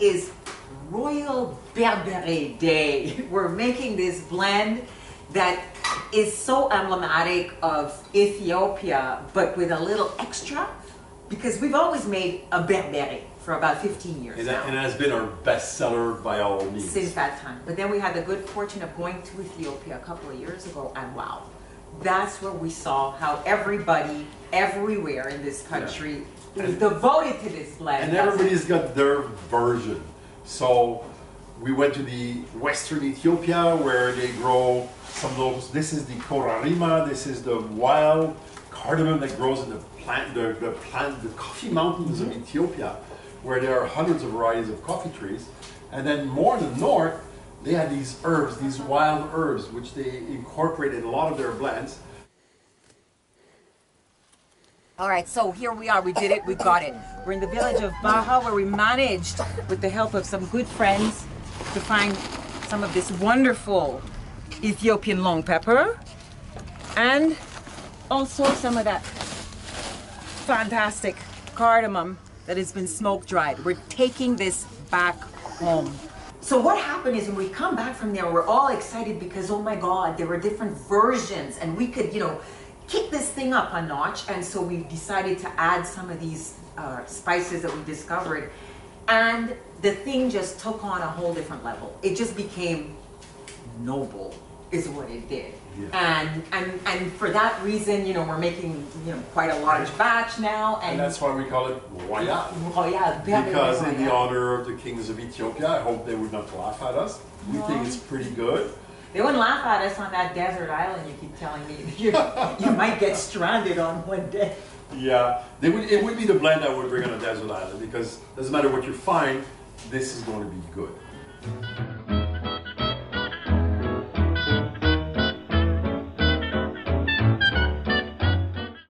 is Royal Berbere Day. We're making this blend that is so emblematic of Ethiopia, but with a little extra, because we've always made a Berbere for about 15 years now. And it has been our bestseller by all means. Since that time. But then we had the good fortune of going to Ethiopia a couple of years ago, and wow, that's where we saw how everybody, everywhere in this country, is devoted to this blend. And everybody's got their version. So we went to the western Ethiopia where they grow some of those. This is the korarima. This is the wild cardamom that grows in the coffee mountains of Ethiopia, where there are hundreds of varieties of coffee trees. And then more in the north, they had these herbs, these wild herbs, which they incorporate in a lot of their blends. All right, so here we are. We did it. We got it. We're in the village of Baha, where we managed, with the help of some good friends, to find some of this wonderful Ethiopian long pepper, and also some of that fantastic cardamom that has been smoke dried. We're taking this back home. So what happened is when we come back from there, we're all excited because, oh my God, there were different versions, and we could, you know, kick this thing up a notch. And so we decided to add some of these spices that we discovered, and the thing just took on a whole different level. It just became noble, is what it did. Yeah. And for that reason, you know, we're making, you know, quite a large batch now. And that's why we call it Royal. Royal. Because in the honor of the kings of Ethiopia, I hope they would not laugh at us. We think it's pretty good. They wouldn't laugh at us on that desert island you keep telling me. You might get stranded on one day. Yeah, it would be the blend I would bring on a desert island, because it doesn't matter what you find, this is going to be good.